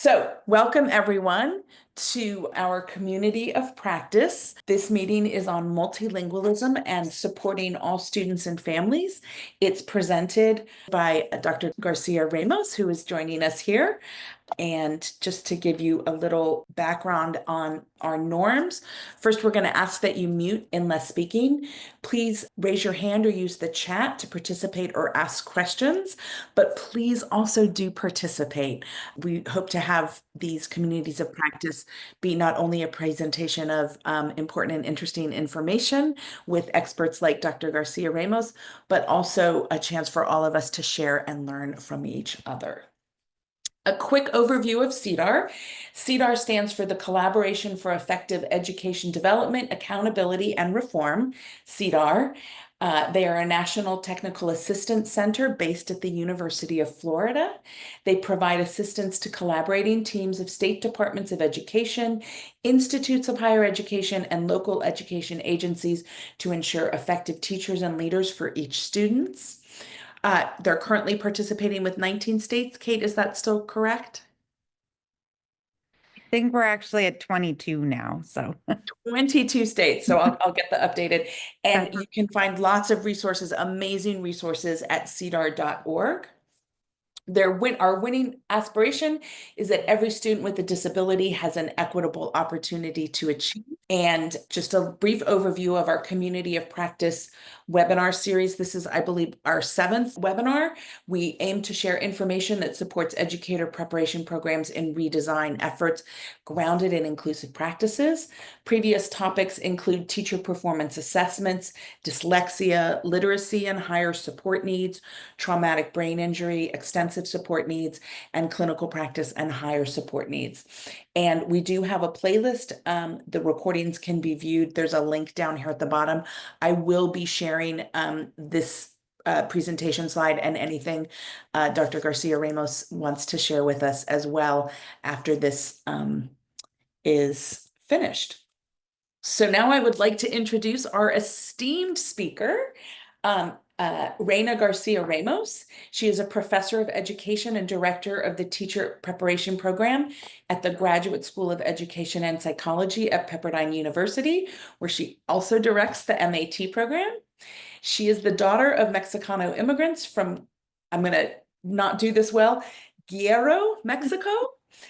So, welcome everyone to our community of practice. This meeting is on multilingualism and supporting all students and families. It's presented by Dr. Garcia Ramos, who is joining us here. And just to give you a little background on our norms, first, we're going to ask that you mute unless speaking. Please raise your hand or use the chat to participate or ask questions, but please also do participate. We hope to have these communities of practice be not only a presentation of important and interesting information with experts like Dr. Garcia Ramos, but also a chance for all of us to share and learn from each other. A quick overview of CEDAR. CEDAR stands for the Collaboration for Effective Education Development, Accountability, and Reform, CEDAR. They are a national technical assistance center based at the University of Florida. They provide assistance to collaborating teams of state departments of education, institutes of higher education, and local education agencies to ensure effective teachers and leaders for each student. They're currently participating with 19 states. Kate, is that still correct? I think we're actually at 22 now, so 22 states. So I'll get the updated. And you can find lots of resources, amazing resources at cedar.org. Our winning aspiration is that every student with a disability has an equitable opportunity to achieve. And just a brief overview of our community of practice webinar series. This is, I believe, our 7th webinar. We aim to share information that supports educator preparation programs and redesign efforts grounded in inclusive practices. Previous topics include teacher performance assessments, dyslexia, literacy and higher support needs, traumatic brain injury, extensive support needs, and clinical practice and higher support needs. And we do have a playlist. The recordings can be viewed. There's a link down here at the bottom. I will be sharing this presentation slide and anything Dr. Garcia Ramos wants to share with us as well after this is finished. So now I would like to introduce our esteemed speaker, Reina Garcia Ramos. She is a professor of education and director of the teacher preparation program at the Graduate School of Education and Psychology at Pepperdine University, where she also directs the MAT program. She is the daughter of Mexicano immigrants from, I'm going to not do this well, Guerrero, Mexico,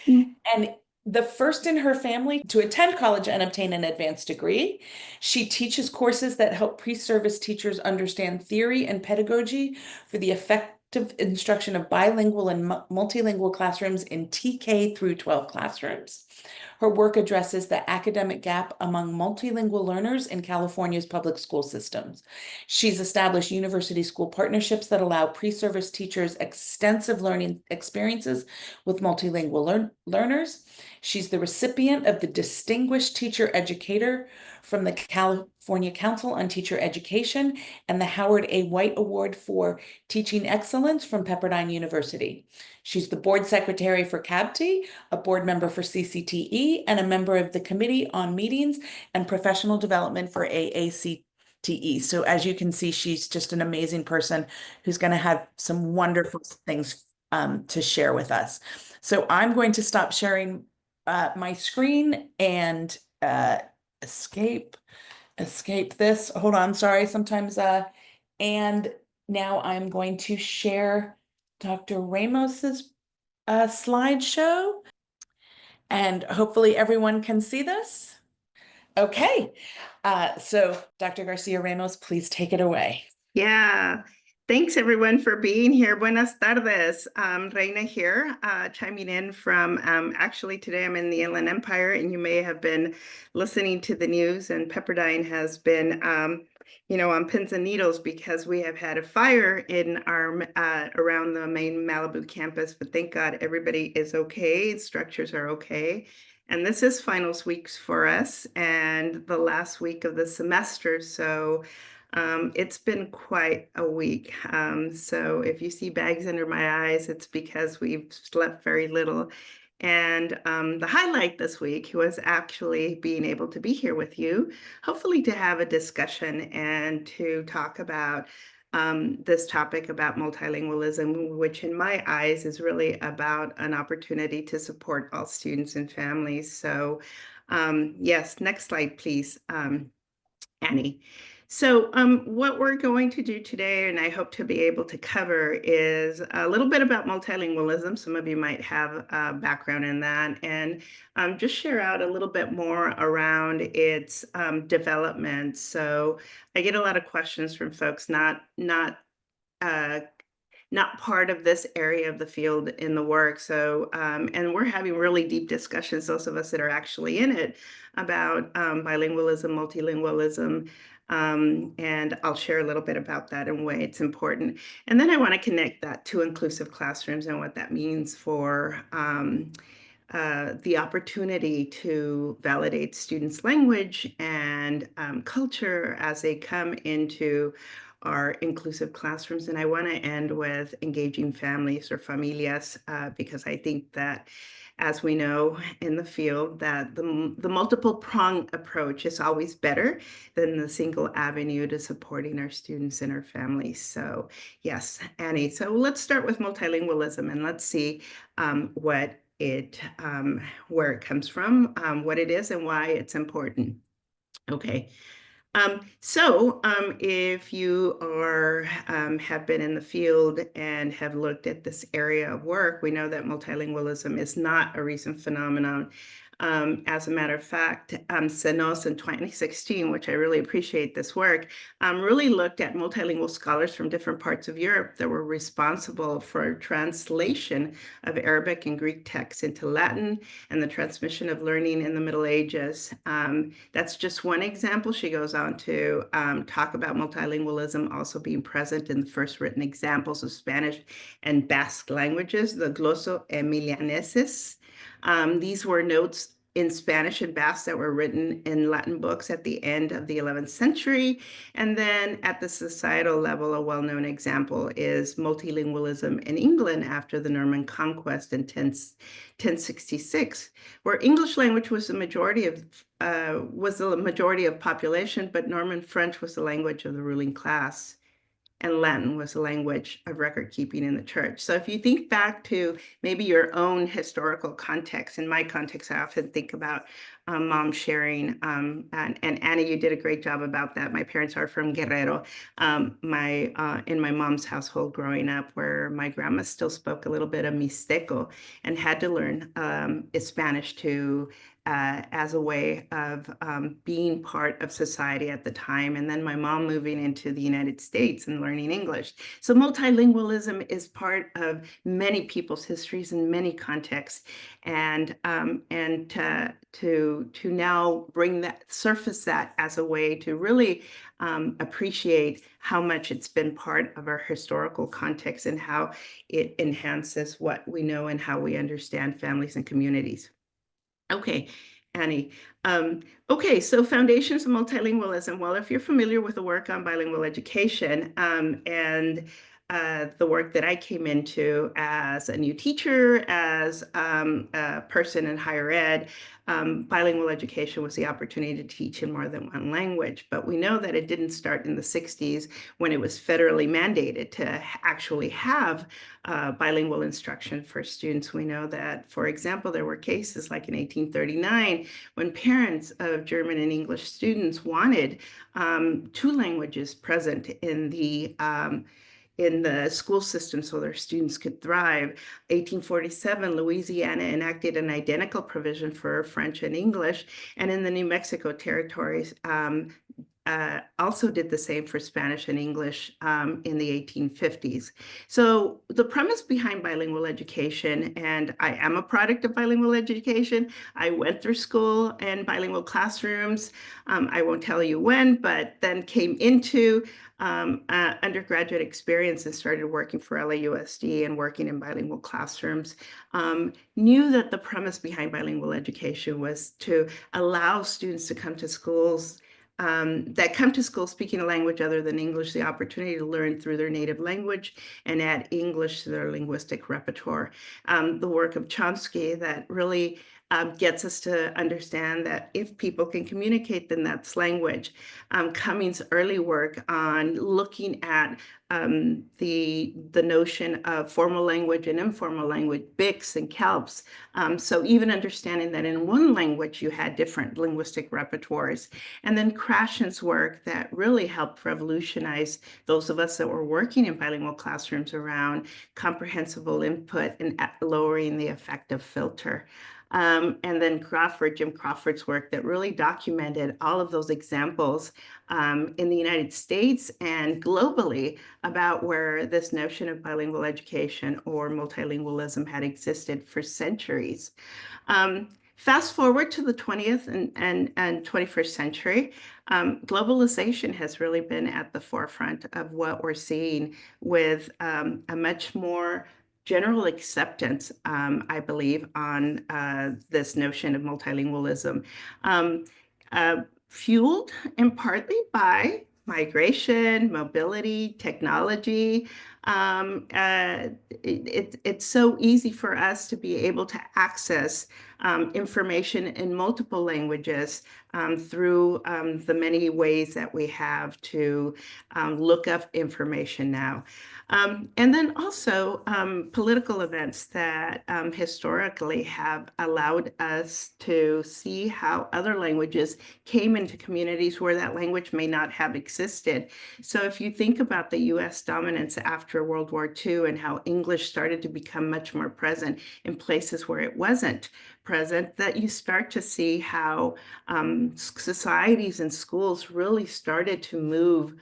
and the first in her family to attend college and obtain an advanced degree. She teaches courses that help pre-service teachers understand theory and pedagogy for the effective instruction of bilingual and multilingual classrooms in TK through 12 classrooms. Her work addresses the academic gap among multilingual learners in California's public school systems. She's established university school partnerships that allow pre-service teachers extensive learning experiences with multilingual learners. She's the recipient of the Distinguished Teacher Educator from the California Council on Teacher Education and the Howard A. White Award for Teaching Excellence from Pepperdine University. She's the board secretary for CABT, a board member for CCTE, and a member of the Committee on Meetings and Professional Development for AACTE. So as you can see, she's just an amazing person who's going to have some wonderful things to share with us. So I'm going to stop sharing my screen and escape this. Hold on, sorry, sometimes and now I'm going to share Dr. Ramos's slideshow, and hopefully everyone can see this. Okay, so Dr. Garcia Ramos, please take it away. Yeah, thanks everyone for being here. Buenas tardes. Reina here, chiming in from, actually today I'm in the Inland Empire, and you may have been listening to the news, and Pepperdine has been, on pins and needles because we have had a fire in our, around the main Malibu campus, but thank God everybody is okay, structures are okay. And this is finals weeks for us and the last week of the semester, so it's been quite a week. So if you see bags under my eyes, it's because we've slept very little. And the highlight this week was actually being able to be here with you, hopefully to have a discussion and to talk about this topic about multilingualism, which in my eyes is really about an opportunity to support all students and families. So yes, next slide, please, Annie. So what we're going to do today, and I hope to be able to cover, is a little bit about multilingualism. Some of you might have a background in that, and just share out a little bit more around its development. So I get a lot of questions from folks uh, not part of this area of the field in the work. So, and we're having really deep discussions, those of us that are actually in it, about bilingualism, multilingualism, and I'll share a little bit about that and why it's important. And then I want to connect that to inclusive classrooms and what that means for the opportunity to validate students' language and culture as they come into our inclusive classrooms. And I want to end with engaging families or familias, because I think that, as we know in the field, that the multiple prong approach is always better than the single avenue to supporting our students and our families. So yes, Annie, so let's start with multilingualism and let's see what where it comes from, what it is, and why it's important. Okay. If you have been in the field and have looked at this area of work, we know that multilingualism is not a recent phenomenon. As a matter of fact, Senos in 2016, which I really appreciate this work, really looked at multilingual scholars from different parts of Europe that were responsible for translation of Arabic and Greek texts into Latin and the transmission of learning in the Middle Ages. That's just one example. She goes on to talk about multilingualism also being present in the first written examples of Spanish and Basque languages, the Glosso Emilianeses. These were notes in Spanish and Basque that were written in Latin books at the end of the 11th century. And then at the societal level, a well-known example is multilingualism in England after the Norman conquest in 1066, where English language was the majority of population, but Norman French was the language of the ruling class, and Latin was the language of record keeping in the church. So if you think back to maybe your own historical context, in my context, I often think about mom sharing, and Annie, you did a great job about that. My parents are from Guerrero. In my mom's household growing up, where my grandma still spoke a little bit of Mixteco and had to learn Spanish as a way of being part of society at the time. And then my mom moving into the United States and learning English. So multilingualism is part of many people's histories in many contexts. And to now surface that as a way to really appreciate how much it's been part of our historical context and how it enhances what we know and how we understand families and communities. Okay, Annie. Okay, so foundations of multilingualism. Well, if you're familiar with the work on bilingual education and the work that I came into as a new teacher, as a person in higher ed, bilingual education was the opportunity to teach in more than one language. But we know that it didn't start in the 60s when it was federally mandated to actually have bilingual instruction for students. We know that, for example, there were cases like in 1839 when parents of German and English students wanted two languages present in the school system so their students could thrive. 1847, Louisiana enacted an identical provision for French and English, and in the New Mexico territories, also did the same for Spanish and English in the 1850s. So the premise behind bilingual education, and I am a product of bilingual education. I went through school in bilingual classrooms. I won't tell you when, but then came into undergraduate experience and started working for LAUSD and working in bilingual classrooms. Knew that the premise behind bilingual education was to allow students to come to schools that come to school speaking a language other than English, the opportunity to learn through their native language and add English to their linguistic repertoire. The work of Chomsky that really gets us to understand that if people can communicate, then that's language. Cummings' early work on looking at the notion of formal language and informal language, BICs and CALPs. So even understanding that in one language you had different linguistic repertoires. And then Krashen's work that really helped revolutionize those of us that were working in bilingual classrooms around comprehensible input and lowering the affective filter. And then Jim Crawford's work that really documented all of those examples in the United States and globally about where this notion of bilingual education or multilingualism had existed for centuries. Fast forward to the 20th and 21st century, globalization has really been at the forefront of what we're seeing with a much more general acceptance, I believe, on this notion of multilingualism, fueled in partly by migration, mobility, technology. It's so easy for us to be able to access information in multiple languages through the many ways that we have to look up information now. And then also political events that historically have allowed us to see how other languages came into communities where that language may not have existed. So if you think about the US dominance after World War II and how English started to become much more present in places where it wasn't present, that you start to see how societies and schools really started to move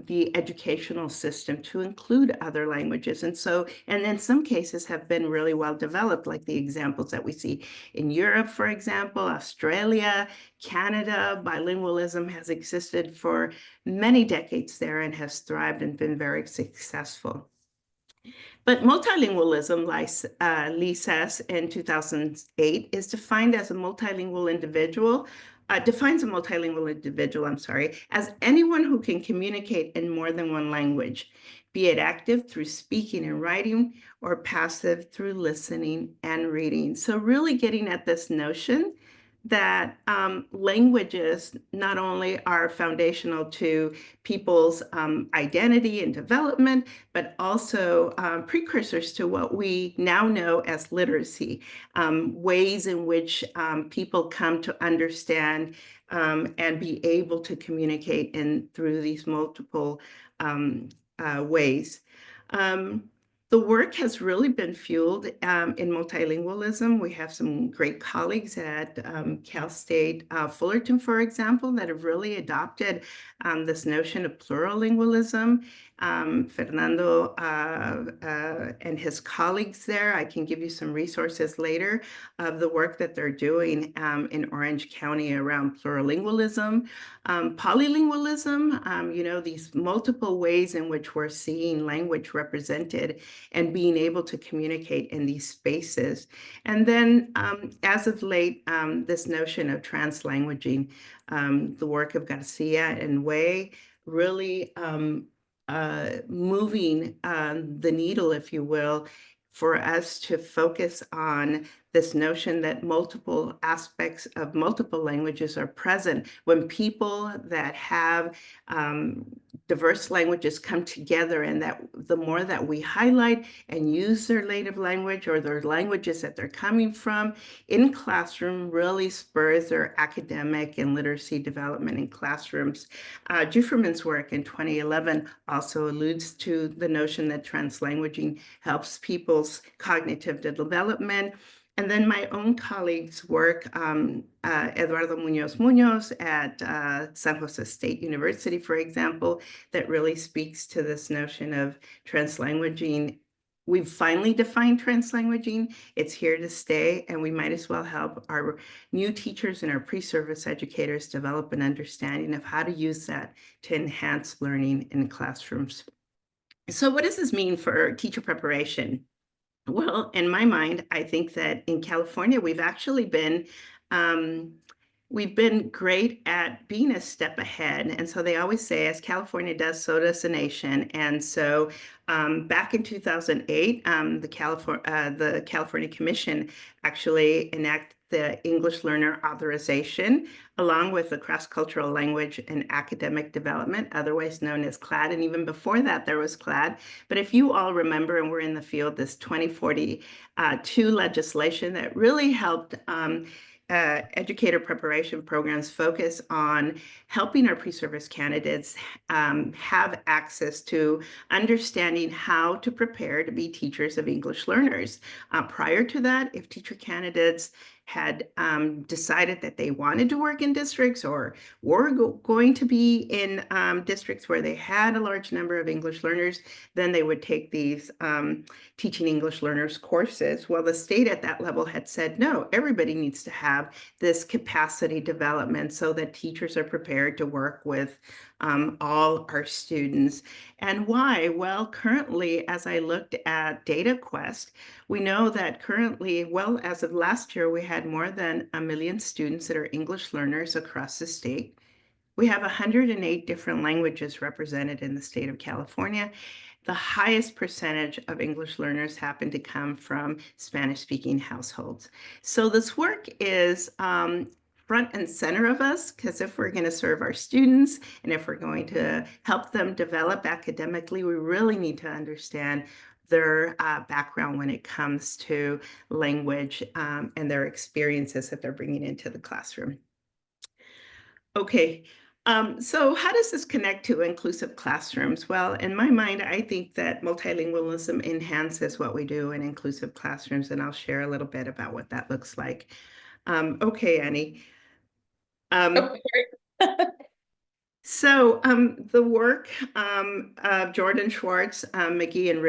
the educational system to include other languages. And in some cases have been really well developed, like the examples that we see in Europe, for example, Australia, Canada. Bilingualism has existed for many decades there and has thrived and been very successful. But multilingualism, like Lee says in 2008, is defined as a multilingual individual, defines a multilingual individual, as anyone who can communicate in more than one language, be it active through speaking and writing or passive through listening and reading. So really getting at this notion that languages not only are foundational to people's identity and development, but also precursors to what we now know as literacy, ways in which people come to understand and be able to communicate through these multiple ways. The work has really been fueled in multilingualism. We have some great colleagues at Cal State Fullerton, for example, that have really adopted this notion of plurilingualism. Fernando and his colleagues there, I can give you some resources later of the work that they're doing in Orange County around plurilingualism. Polylingualism, these multiple ways in which we're seeing language represented and being able to communicate in these spaces. And then as of late, this notion of translanguaging, the work of Garcia and Way, really moving the needle, if you will, for us to focus on this notion that multiple aspects of multiple languages are present when people that have diverse languages come together, and that the more that we highlight and use their native language or their languages that they're coming from in classroom really spurs their academic and literacy development in classrooms. Jufferman's work in 2011 also alludes to the notion that translanguaging helps people's cognitive development. And then my own colleagues' work, Eduardo Munoz at San Jose State University, for example, that really speaks to this notion of translanguaging. We've finally defined translanguaging. It's here to stay, and we might as well help our new teachers and our pre-service educators develop an understanding of how to use that to enhance learning in classrooms. So what does this mean for teacher preparation? Well, in my mind, I think that in California, we've actually been we've been great at being a step ahead. And so they always say, as California does, so does the nation. And so back in 2008, the California Commission actually enacted the English Learner Authorization, along with the Cross-Cultural Language and Academic Development, otherwise known as CLAD. And even before that, there was CLAD. But if you all remember, and we're in the field, this 2042 legislation that really helped educator preparation programs focus on helping our pre-service candidates have access to understanding how to prepare to be teachers of English learners. Prior to that, if teacher candidates had decided that they wanted to work in districts or were going to be in districts where they had a large number of English learners, then they would take these teaching English learners courses. Well, the state at that level had said, no, everybody needs to have this capacity development so that teachers are prepared to work with all our students. And why? Well, currently, as I looked at DataQuest, we know that currently, well, as of last year, we had more than 1 million students that are English learners across the state. We have 108 different languages represented in the state of California. The highest percentage of English learners happen to come from Spanish-speaking households. So this work is front and center of us, because if we're going to serve our students and if we're going to help them develop academically, we really need to understand their background when it comes to language and their experiences that they're bringing into the classroom. Okay, so how does this connect to inclusive classrooms? Well, in my mind, I think that multilingualism enhances what we do in inclusive classrooms, and I'll share a little bit about what that looks like. Okay, Annie. Oh, sorry. So the work of Jordan Schwartz, McGee, and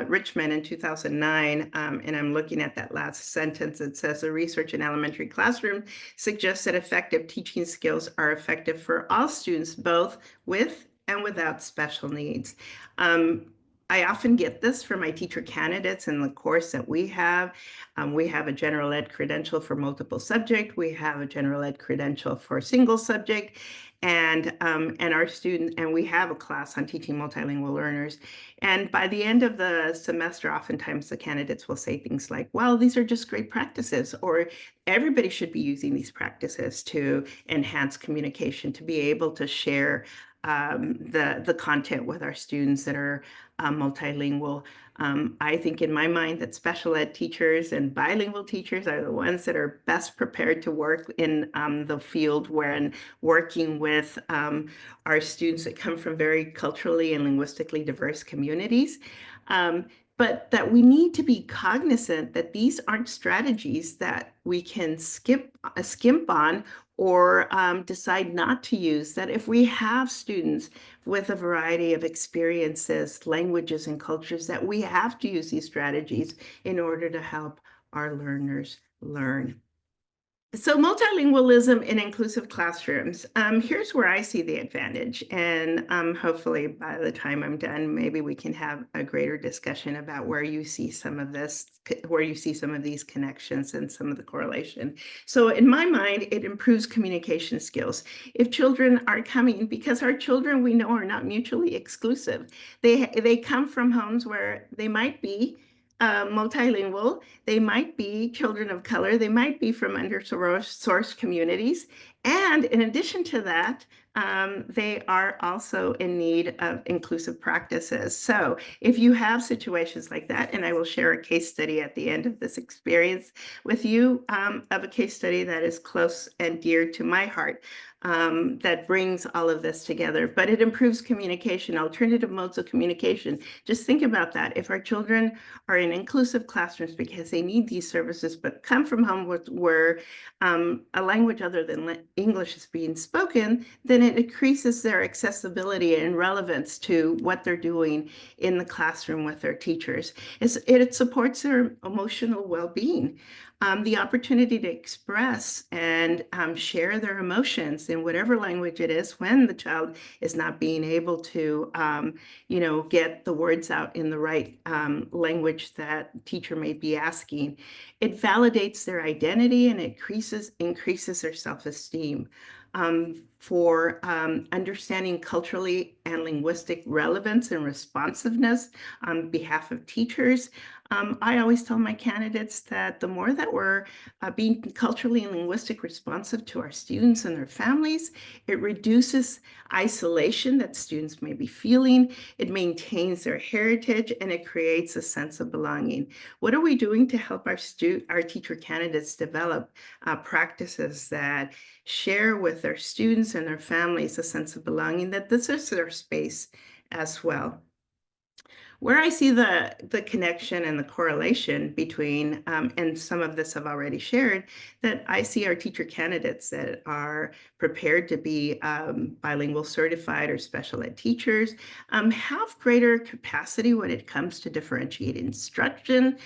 Richmond in 2009, and I'm looking at that last sentence. It says the research in elementary classroom suggests that effective teaching skills are effective for all students, both with and without special needs. I often get this from my teacher candidates in the course that we have. We have a general ed credential for multiple subject. We have a general ed credential for single subject. And our student, and we have a class on teaching multilingual learners. And by the end of the semester, oftentimes the candidates will say things like, well, these are just great practices, or everybody should be using these practices to enhance communication, to be able to share the content with our students that are multilingual. I think in my mind that special ed teachers and bilingual teachers are the ones that are best prepared to work in the field when working with our students that come from very culturally and linguistically diverse communities. But that we need to be cognizant that these aren't strategies that we can skimp on or decide not to use, that if we have students with a variety of experiences, languages, and cultures, that we have to use these strategies in order to help our learners learn. So multilingualism in inclusive classrooms, here's where I see the advantage. And hopefully by the time I'm done, maybe we can have a greater discussion about where you see some of this, where you see some of these connections and some of the correlation. So in my mind, it improves communication skills. If children are coming, because our children we know are not mutually exclusive. They come from homes where they might be multilingual, they might be children of color, they might be from undersourced communities. And in addition to that, they are also in need of inclusive practices. So if you have situations like that, and I will share a case study at the end of this experience with you of a case study that is close and dear to my heart, that brings all of this together, but it improves communication, alternative modes of communication. Just think about that. If our children are in inclusive classrooms because they need these services, but come from home where a language other than English is being spoken, then it increases their accessibility and relevance to what they're doing in the classroom with their teachers. It supports their emotional well-being. the opportunity to express and share their emotions in whatever language it is when the child is not being able to, get the words out in the right language that teacher may be asking. It validates their identity and it increases their self-esteem. For understanding culturally and linguistic relevance and responsiveness on behalf of teachers. I always tell my candidates that the more that we're being culturally and linguistic responsive to our students and their families, it reduces isolation that students may be feeling, it maintains their heritage, and it creates a sense of belonging. What are we doing to help our teacher candidates develop practices that share with their students and their families a sense of belonging, that this is their space as well? Where I see the connection and the correlation between, and some of this I've already shared, that I see our teacher candidates that are prepared to be bilingual certified or special ed teachers, have greater capacity when it comes to differentiated instruction,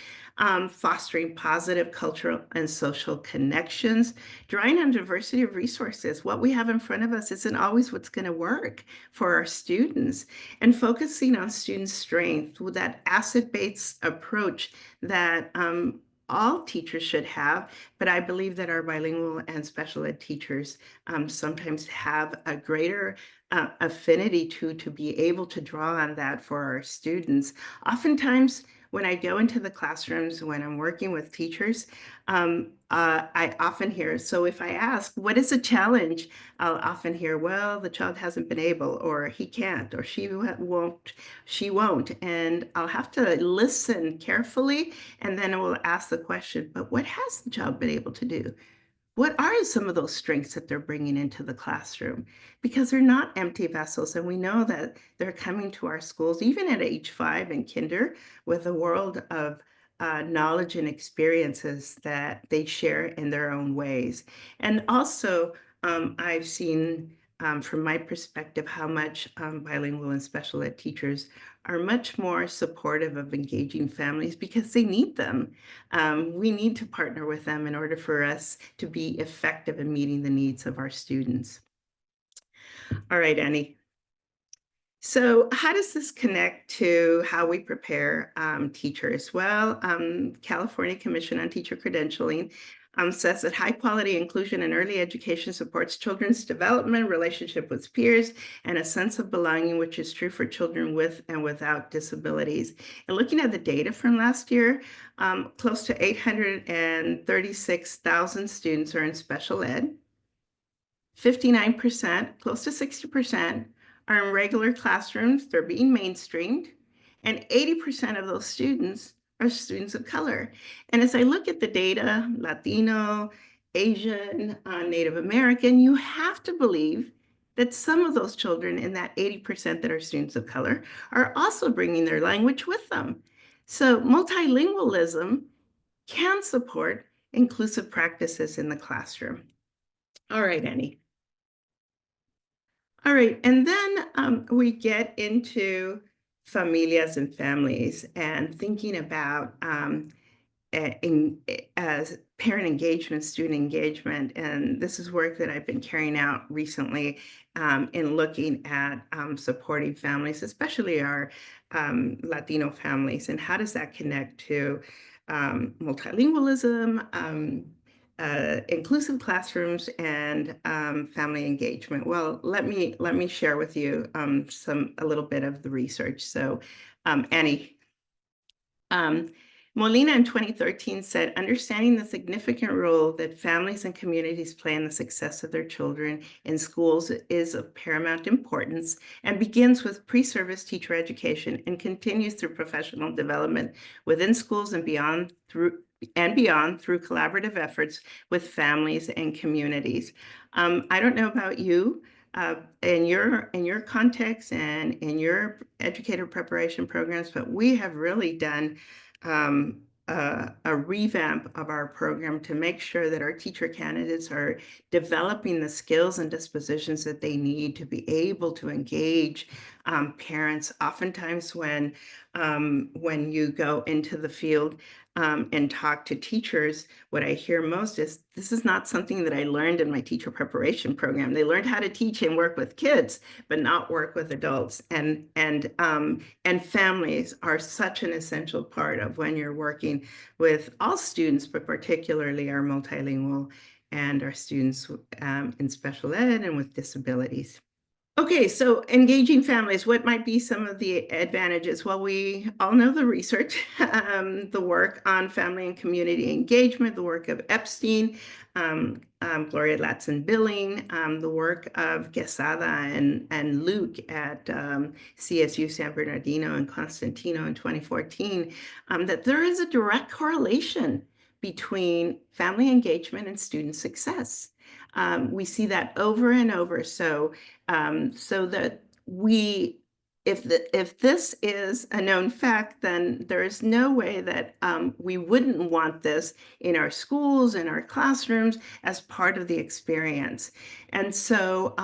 fostering positive cultural and social connections, drawing on diversity of resources. What we have in front of us isn't always what's going to work for our students, and focusing on student strength with that asset-based approach that all teachers should have, but I believe that our bilingual and special ed teachers sometimes have a greater affinity to be able to draw on that for our students. Oftentimes, when I go into the classrooms, when I'm working with teachers, I often hear, so if I ask, what is a challenge? I'll often hear, well, the child hasn't been able, or he can't, or she won't. And I'll have to listen carefully, and then I will ask the question, but what has the child been able to do? What are some of those strengths that they're bringing into the classroom? Because they're not empty vessels, and we know that they're coming to our schools, even at age 5 in kinder, with a world of knowledge and experiences that they share in their own ways. And also, I've seen from my perspective how much bilingual and special ed teachers are much more supportive of engaging families because they need them. We need to partner with them in order for us to be effective in meeting the needs of our students. All right, Annie. So how does this connect to how we prepare teachers? Well, California Commission on Teacher Credentialing says that high quality inclusion in early education supports children's development, relationship with peers, and a sense of belonging, which is true for children with and without disabilities. And looking at the data from last year, close to 836,000 students are in special ed. 59%, close to 60%, are in regular classrooms. They're being mainstreamed. And 80% of those students are students of color. And as I look at the data, Latino, Asian, Native American, you have to believe that some of those children in that 80% that are students of color are also bringing their language with them. So multilingualism can support inclusive practices in the classroom. All right, Annie. All right, and then we get into familias and families and thinking about as parent engagement, student engagement, and this is work that I've been carrying out recently in looking at supporting families, especially our Latino families, and how does that connect to multilingualism, inclusive classrooms, and family engagement. Well, let me share with you a little bit of the research. So, Annie. Molina in 2013 said, understanding the significant role that families and communities play in the success of their children in schools is of paramount importance and begins with pre-service teacher education and continues through professional development within schools and beyond through collaborative efforts with families and communities. I don't know about you, in your context and in your educator preparation programs, but we have really done a revamp of our program to make sure that our teacher candidates are developing the skills and dispositions that they need to be able to engage parents. Oftentimes when you go into the field and talk to teachers, what I hear most is, this is not something that I learned in my teacher preparation program. They learned how to teach and work with kids, but not work with adults. And families are such an essential part of when you're working with all students, but particularly our multilingual and our students in special ed and with disabilities. Okay, so engaging families, what might be some of the advantages? Well, we all know the research, the work on family and community engagement, the work of Epstein, Gloria Latson-Billing, the work of Quesada and Luke at CSU San Bernardino and Constantino in 2014, that there is a direct correlation between family engagement and student success. We see that over and over. So that if this is a known fact, then there is no way that we wouldn't want this in our schools, in our classrooms, as part of the experience. And so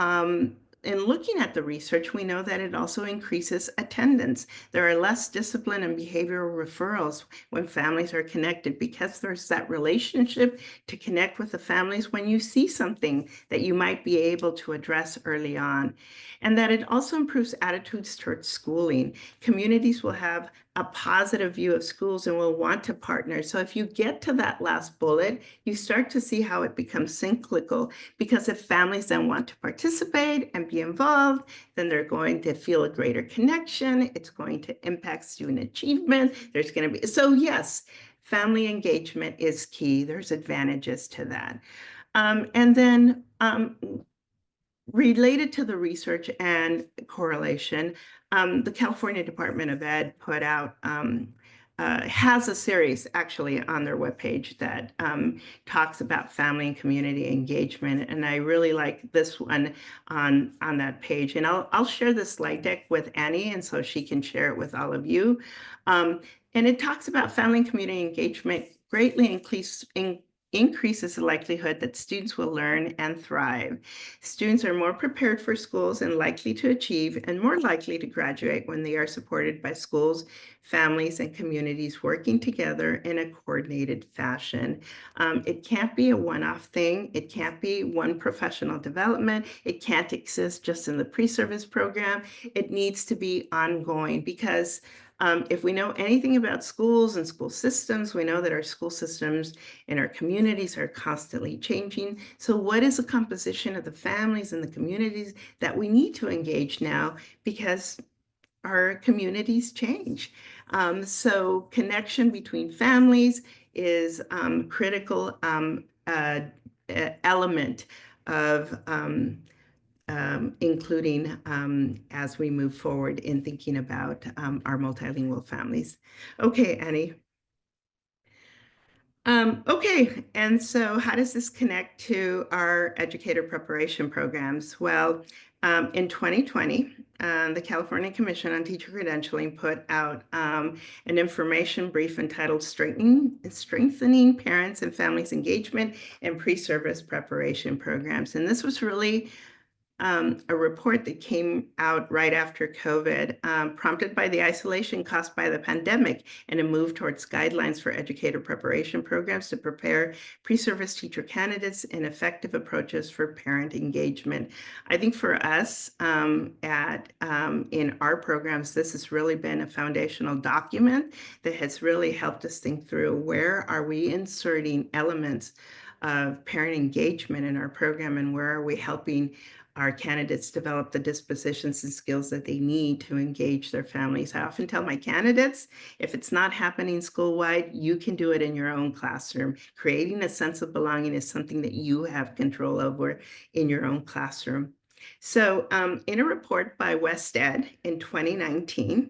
in looking at the research, we know that it also increases attendance. There are less discipline and behavioral referrals when families are connected, because there's that relationship to connect with the families when you see something that you might be able to address early on. And that it also improves attitudes towards schooling. Communities will have a positive view of schools and will want to partner. So if you get to that last bullet, you start to see how it becomes cyclical, because if families then want to participate and be involved, then they're going to feel a greater connection. It's going to impact student achievement. There's going to be, so yes, family engagement is key. There's advantages to that. And then related to the research and correlation, the California Department of Ed put out, has a series actually on their webpage that talks about family and community engagement. And I really like this one on that page. And I'll share the slide deck with Annie, and so she can share it with all of you. And it talks about family and community engagement greatly increases the likelihood that students will learn and thrive. Students are more prepared for schools and likely to achieve and more likely to graduate when they are supported by schools, families, and communities working together in a coordinated fashion. It can't be a one-off thing. It can't be one professional development. It can't exist just in the pre-service program. It needs to be ongoing, because if we know anything about schools and school systems, we know that our school systems and our communities are constantly changing. So what is the composition of the families and the communities that we need to engage now, because our communities change? So connection between families is critical element of including as we move forward in thinking about our multilingual families. Okay, Annie. Okay, and so how does this connect to our educator preparation programs? Well, in 2020, the California Commission on Teacher Credentialing put out an information brief entitled Strengthening Parents and Families Engagement in Pre-Service Preparation Programs. And this was really a report that came out right after COVID, prompted by the isolation caused by the pandemic and a move towards guidelines for educator preparation programs to prepare pre-service teacher candidates and effective approaches for parent engagement. I think for us in our programs, this has really been a foundational document that has really helped us think through, where are we inserting elements of parent engagement in our program, and where are we helping our candidates develop the dispositions and skills that they need to engage their families. I often tell my candidates, if it's not happening school-wide, you can do it in your own classroom. Creating a sense of belonging is something that you have control over in your own classroom. So in a report by WestEd in 2019,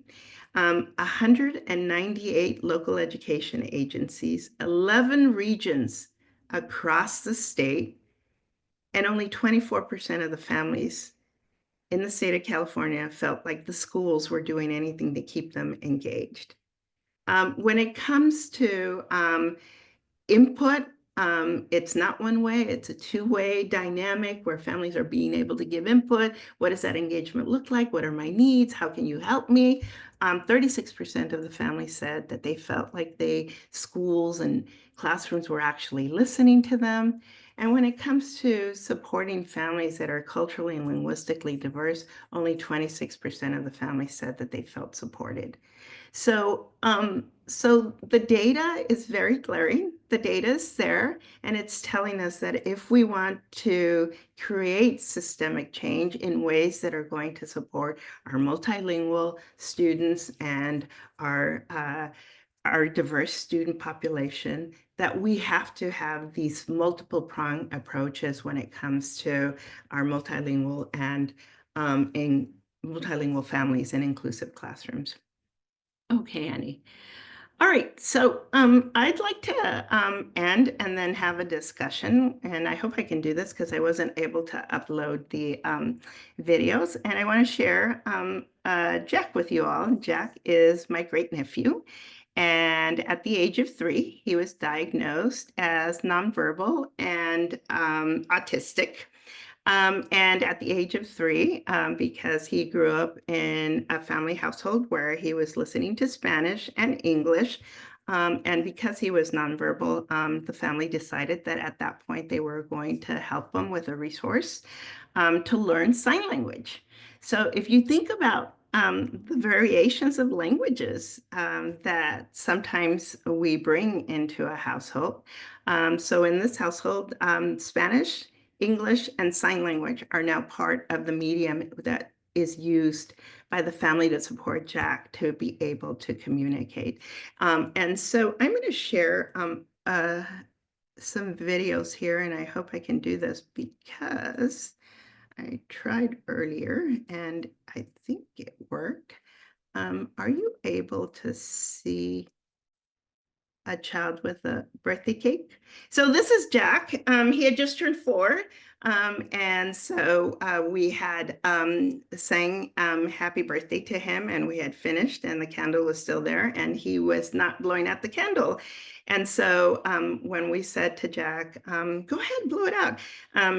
198 local education agencies, 11 regions across the state, and only 24% of the families in the state of California felt like the schools were doing anything to keep them engaged. When it comes to input It's not one way, it's a two-way dynamic where families are being able to give input. What does that engagement look like? What are my needs? How can you help me? 36% of the families said that they felt like schools and classrooms were actually listening to them. And when it comes to supporting families that are culturally and linguistically diverse, only 26% of the families said that they felt supported. So the data is very glaring. The data is there, and it's telling us that if we want to create systemic change in ways that are going to support our multilingual students and our diverse student population, that we have to have these multiple prong approaches when it comes to our multilingual and in multilingual families and inclusive classrooms. Okay, Annie. All right, so I'd like to end and then have a discussion, and I hope I can do this because I wasn't able to upload the videos, and I want to share Jack with you all. Jack is my great nephew, and at the age of 3, he was diagnosed as nonverbal and autistic. And at the age of 3, because he grew up in a family household where he was listening to Spanish and English, and because he was nonverbal, the family decided that at that point they were going to help him with a resource to learn sign language. So if you think about the variations of languages that sometimes we bring into a household. So in this household, Spanish, English, and sign language are now part of the medium that is used by the family to support Jack to be able to communicate. And so I'm going to share some videos here, and I hope I can do this because I tried earlier and I think it worked. Are you able to see a child with a birthday cake? So this is Jack. He had just turned 4. And so we had sang happy birthday to him, and we had finished, and the candle was still there, and he was not blowing out the candle. And so when we said to Jack, go ahead, blow it out,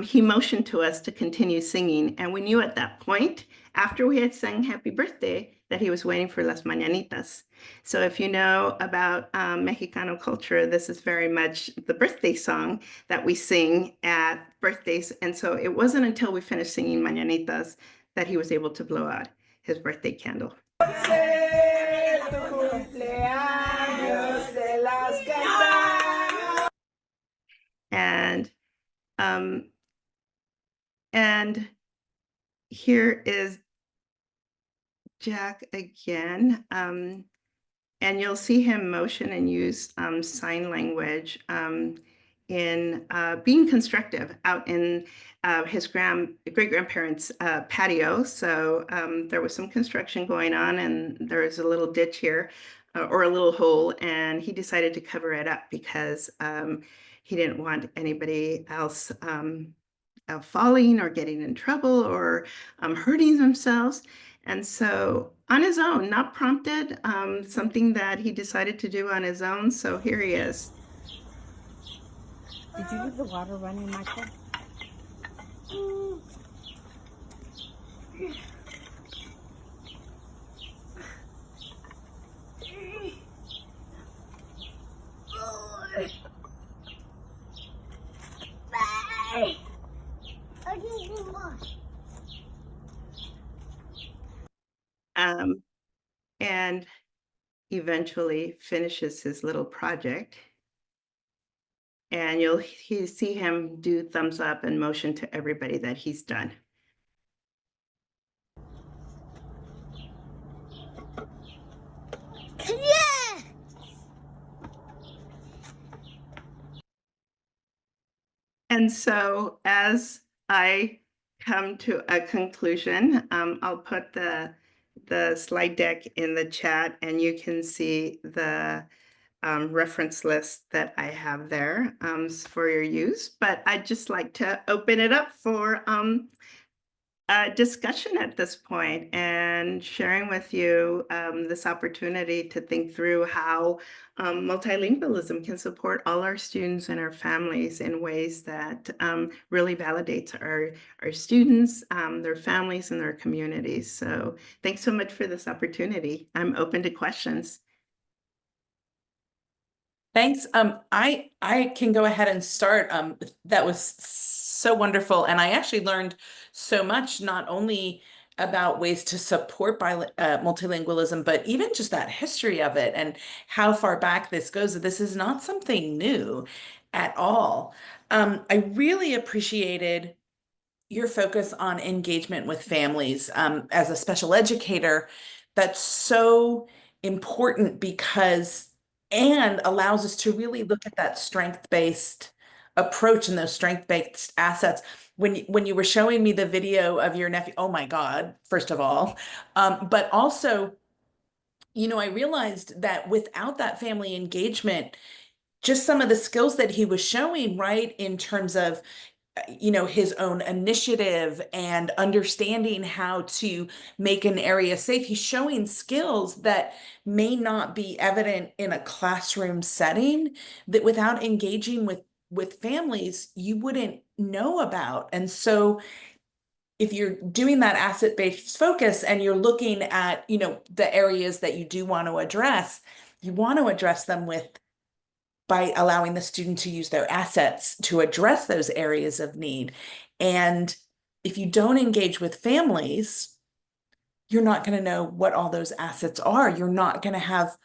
he motioned to us to continue singing. And we knew at that point, after we had sang happy birthday, that he was waiting for Las Mañanitas. So if you know about Mexicano culture, this is very much the birthday song that we sing at birthdays. And so it wasn't until we finished singing Mañanitas that he was able to blow out his birthday candle. And here is Jack again. And you'll see him motion and use sign language in being constructive out in his great-grandparents' patio. So there was some construction going on, and there was a little ditch here or a little hole, and he decided to cover it up because he didn't want anybody else falling or getting in trouble or hurting themselves. And so on his own, not prompted, something that he decided to do on his own. So here he is. Did you leave the water running, Michael? And eventually finishes his little project. And you'll see him do thumbs up and motion to everybody that he's done. Yeah! And so as I come to a conclusion, I'll put the slide deck in the chat, and you can see the reference list that I have there for your use. But I'd just like to open it up for discussion at this point and sharing with you this opportunity to think through how multilingualism can support all our students and our families in ways that really validates our students, their families, and their communities. So thanks so much for this opportunity. I'm open to questions. Thanks. I can go ahead and start. That was so wonderful, and I actually learned so much, not only about ways to support multilingualism, but even just that history of it and how far back this goes. This is not something new at all. I really appreciated your focus on engagement with families. As a special educator, that's so important because and allows us to really look at that strength-based approach and those strength-based assets. When you were showing me the video of your nephew, oh my God, first of all, but also, I realized that without that family engagement, just some of the skills that he was showing, right, in terms of his own initiative and understanding how to make an area safe. He's showing skills that may not be evident in a classroom setting, that without engaging with families, you wouldn't know about. And so if you're doing that asset-based focus and you're looking at, the areas that you do want to address, you want to address them by allowing the student to use their assets to address those areas of need. And if you don't engage with families, you're not going to know what all those assets are. You're not going to have,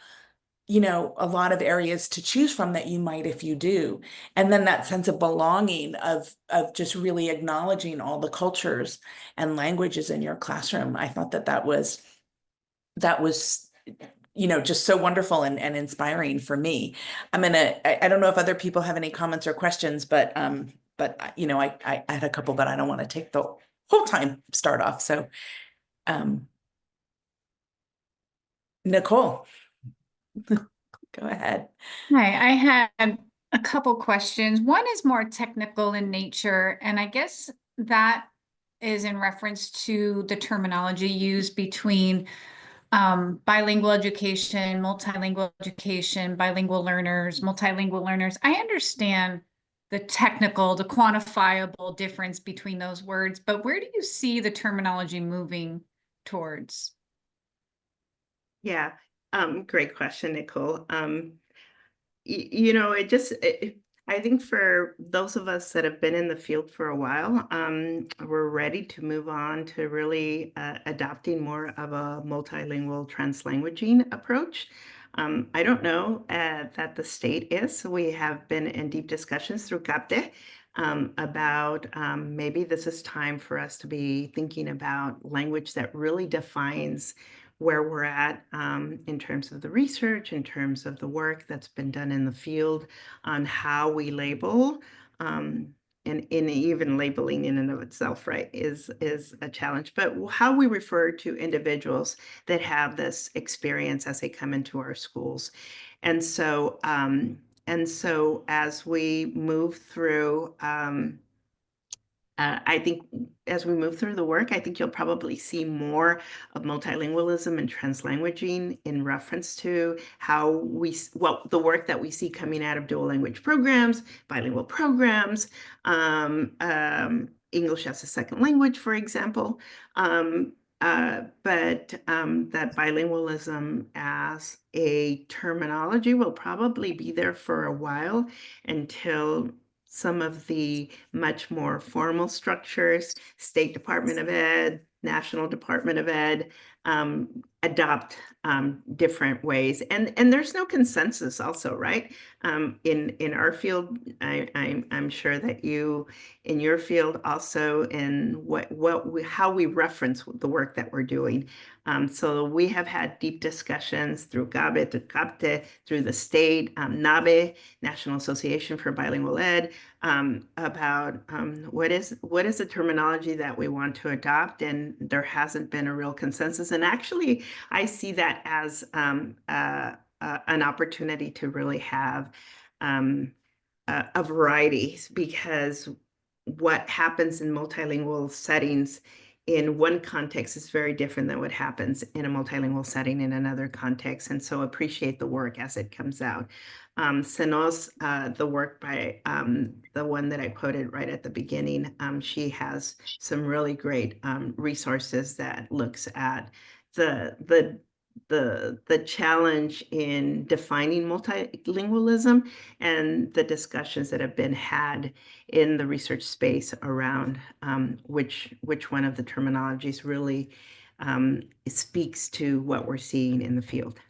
a lot of areas to choose from that you might if you do. And then that sense of belonging of just really acknowledging all the cultures and languages in your classroom. I thought that was just so wonderful and inspiring for me. I don't know if other people have any comments or questions, but I had a couple, but I don't want to take the whole time start off. So, Nicole, go ahead. Hi, I had a couple questions. One is more technical in nature, and I guess that is in reference to the terminology used between bilingual education, multilingual education, bilingual learners, multilingual learners. I understand the technical, the quantifiable difference between those words, but where do you see the terminology moving towards? Yeah, great question, Nicole. I think for those of us that have been in the field for a while, we're ready to move on to really adopting more of a multilingual translanguaging approach. I don't know that the state is. So we have been in deep discussions through CAPTE about maybe this is time for us to be thinking about language that really defines where we're at in terms of the research, in terms of the work that's been done in the field on how we label, and even labeling in and of itself, right, is a challenge. But how we refer to individuals that have this experience as they come into our schools. And so as we move through, I think as we move through the work, I think you'll probably see more of multilingualism and translanguaging in reference to how the work that we see coming out of dual language programs, bilingual programs, English as a second language, for example. But that bilingualism as a terminology will probably be there for a while until some of the much more formal structures, State Department of Ed, National Department of Ed, adopt different ways. And there's no consensus also, right? In our field, I'm sure that you, in your field also, in how we reference the work that we're doing. So we have had deep discussions through GABE, through CAPTE, through the state, NABE, National Association for Bilingual Ed, about what is the terminology that we want to adopt, and there hasn't been a real consensus. And actually, I see that as an opportunity to really have a variety, because what happens in multilingual settings in one context is very different than what happens in a multilingual setting in another context. And so appreciate the work as it comes out. Senos, the work by the one that I quoted right at the beginning, she has some really great resources that looks at the challenge in defining multilingualism and the discussions that have been had in the research space around which one of the terminologies really speaks to what we're seeing in the field.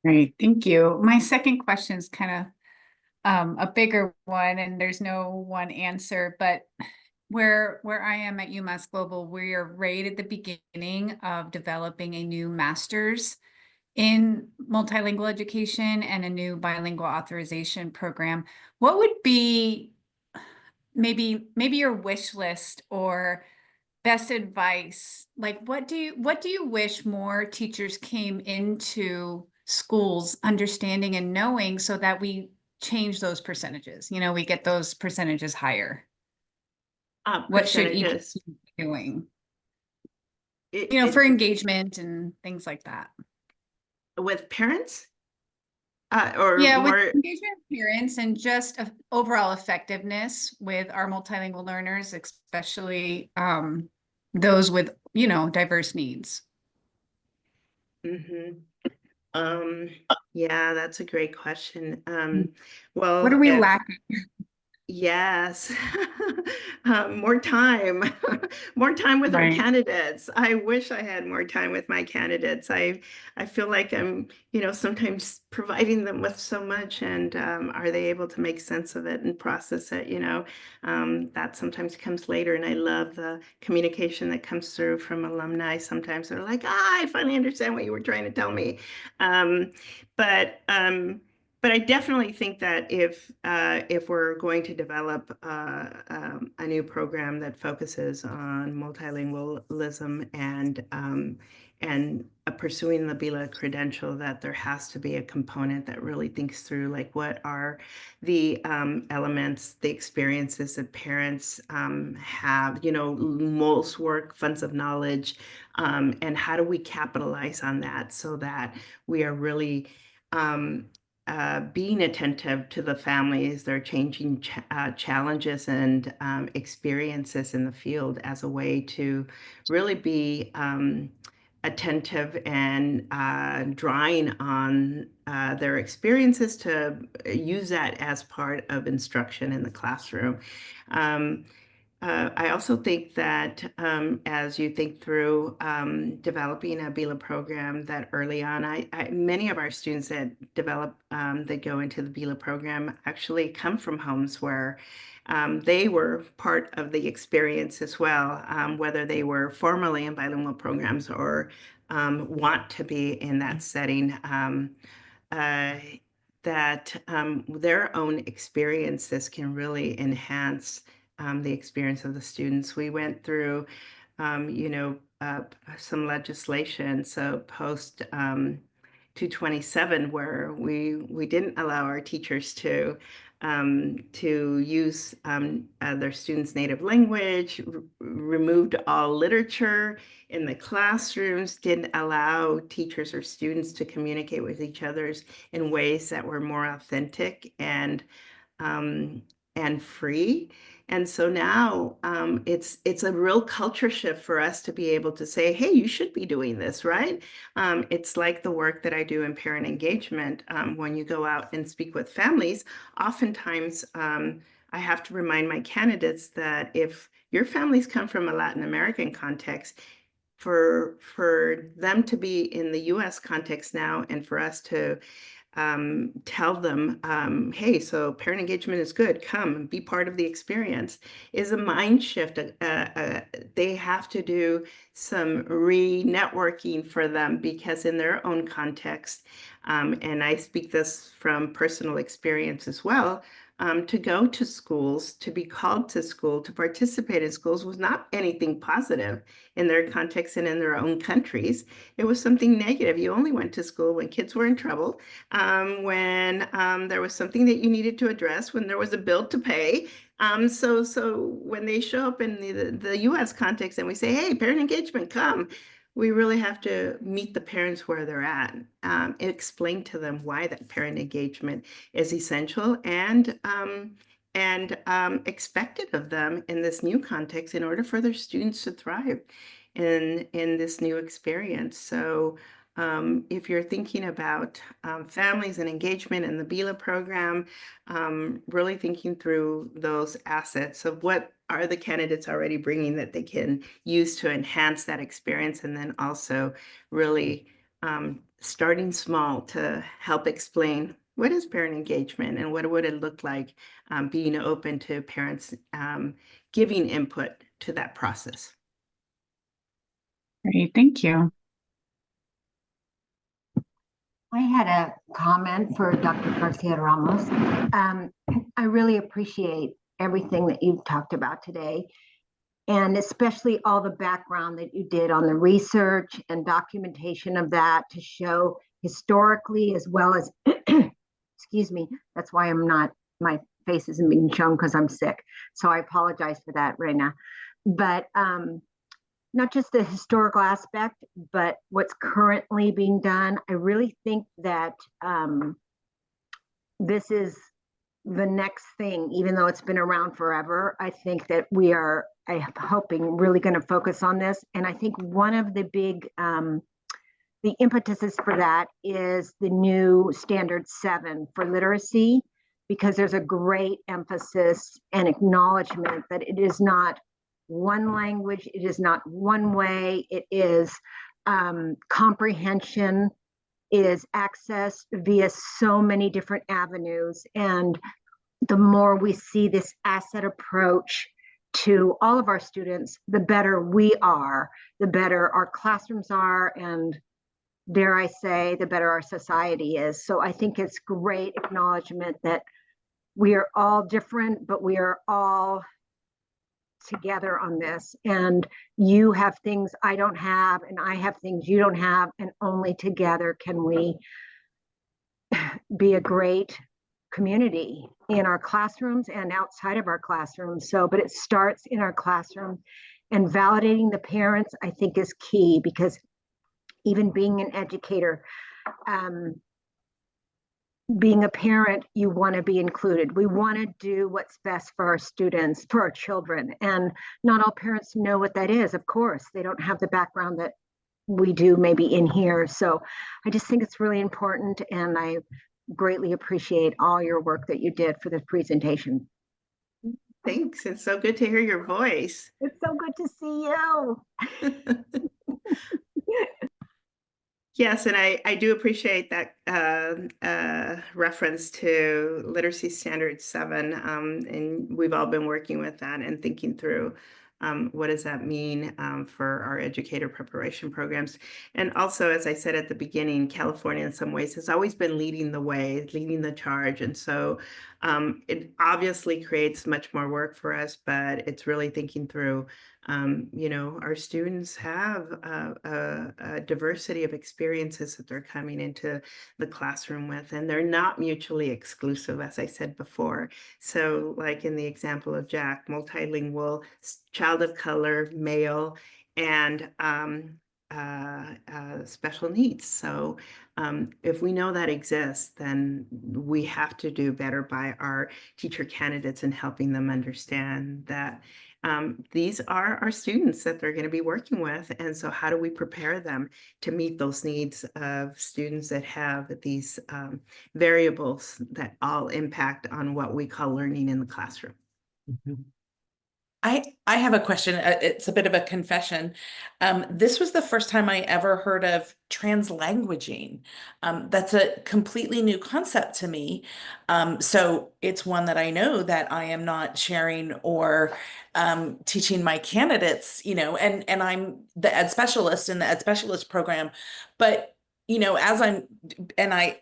Great, thank you. My second question is kind of a bigger one, and there's no one answer, but where I am at UMass Global, we are right at the beginning of developing a new master's in multilingual education and a new bilingual authorization program. What would be maybe your wish list or best advice? Like, what do you wish more teachers came into schools understanding and knowing so that we change those percentages? You know, we get those percentages higher. What should each Percentages. be doing? It- You know, it- for engagement and things like that. with parents? Or Yeah, more with engagement of parents and just overall effectiveness with our multilingual learners, especially those with, you know, diverse needs. Mhm. Yeah, that's a great question. Well, What are we lacking? yes, more time, more time with our Right. candidates. I wish I had more time with my candidates. I feel like I'm, sometimes providing them with so much, and are they able to make sense of it and process it? That sometimes comes later, and I love the communication that comes through from alumni. Sometimes they're like, I finally understand what you were trying to tell me. Um, but I definitely think that if we're going to develop a new program that focuses on multilingualism and pursuing the BILA credential, that there has to be a component that really thinks through, like, what are the elements, the experiences that parents have, most work, funds of knowledge, and how do we capitalize on that so that we are really being attentive to the families, their changing challenges and experiences in the field as a way to really be attentive and drawing on their experiences to use that as part of instruction in the classroom. I also think that as you think through developing a BILA program, that early on, many of our students that develop, that go into the BILA program actually come from homes where they were part of the experience as well, whether they were formally in bilingual programs or want to be in that setting. Uh, that their own experiences can really enhance the experience of the students. We went through, some legislation, so post 227, where we didn't allow our teachers to use their students' native language, removed all literature in the classrooms, didn't allow teachers or students to communicate with each other in ways that were more authentic um, and free. And so now it's a real culture shift for us to be able to say, hey, you should be doing this, right? It's like the work that I do in parent engagement. When you go out and speak with families, oftentimes I have to remind my candidates that if your families come from a Latin American context, for them to be in the US context now, and for us to tell them, hey, so parent engagement is good, come and be part of the experience, is a mind shift. They have to do some re-networking for them, because in their own context, and I speak this from personal experience as well, to go to schools, to be called to school, to participate in schools was not anything positive in their context and in their own countries. It was something negative. You only went to school when kids were in trouble, when there was something that you needed to address, when there was a bill to pay. So when they show up in the US context and we say, hey, parent engagement, come, we really have to meet the parents where they're at, explain to them why that parent engagement is essential and expected of them in this new context in order for their students to thrive in this new experience. So if you're thinking about families and engagement in the BELA program, really thinking through those assets of what are the candidates already bringing that they can use to enhance that experience, and then also really starting small to help explain what is parent engagement and what would it look like being open to parents giving input to that process. Great, thank you. I had a comment for Dr. Garcia Ramos. I really appreciate everything that you've talked about today, and especially all the background that you did on the research and documentation of that to show historically as well as, excuse me, that's why my face isn't being shown because I'm sick. So I apologize for that, Reina. But not just the historical aspect, but what's currently being done. I really think that this is the next thing, even though it's been around forever. I think that we are, I'm hoping, really going to focus on this. And I think one of the big, the impetuses for that is the new Standard 7 for literacy, because there's a great emphasis and acknowledgement that it is not one language, it is not one way, it is comprehension, it is access via so many different avenues. And the more we see this asset approach to all of our students, the better we are, the better our classrooms are, and dare I say, the better our society is. So I think it's great acknowledgement that we are all different, but we are all together on this. And you have things I don't have, and I have things you don't have, and only together can we be a great community in our classrooms and outside of our classrooms. So, but it starts in our classroom, and validating the parents, I think, is key, because even being an educator, being a parent, you want to be included. We want to do what's best for our students, for our children. And not all parents know what that is, of course. They don't have the background that we do maybe in here. So I just think it's really important, and I greatly appreciate all your work that you did for this presentation. Thanks. It's so good to hear your voice. It's so good to see you. Yes, and I do appreciate that reference to Literacy Standard 7, and we've all been working with that and thinking through what does that mean for our educator preparation programs. And also, as I said at the beginning, California in some ways has always been leading the way, leading the charge. And so it obviously creates much more work for us, but it's really thinking through, you know, our students have a diversity of experiences that they're coming into the classroom with, and they're not mutually exclusive, as I said before. So like in the example of Jack, multilingual, child of color, male, and special needs. So if we know that exists, then we have to do better by our teacher candidates in helping them understand that these are our students that they're going to be working with. And so how do we prepare them to meet those needs of students that have these variables that all impact on what we call learning in the classroom? Mm-hmm. I have a question. It's a bit of a confession. This was the first time I ever heard of translanguaging. That's a completely new concept to me. So it's one that I know that I am not sharing or teaching my candidates, you know, and I'm the ed specialist in the ed specialist program. But, you know, as I'm, and I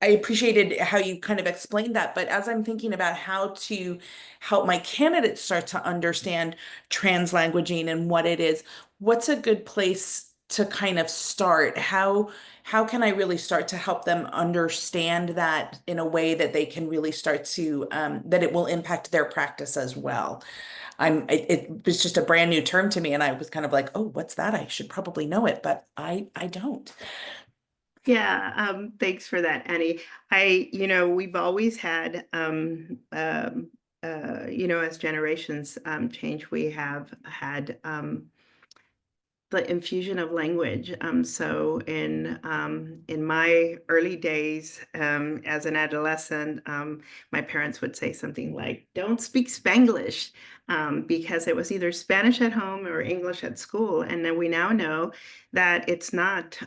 I appreciated how you kind of explained that, but as I'm thinking about how to help my candidates start to understand translanguaging and what it is, what's a good place to kind of start? How can I really start to help them understand that in a way that they can really start to that it will impact their practice as well? It was just a brand new term to me, and I was kind of like, oh, what's that? I should probably know it, but I don't. Yeah, thanks for that, Annie. We've always had, as generations change, we have had the infusion of language. So in my early days as an adolescent, my parents would say something like, "Don't speak Spanglish," because it was either Spanish at home or English at school. And then we now know that it's not,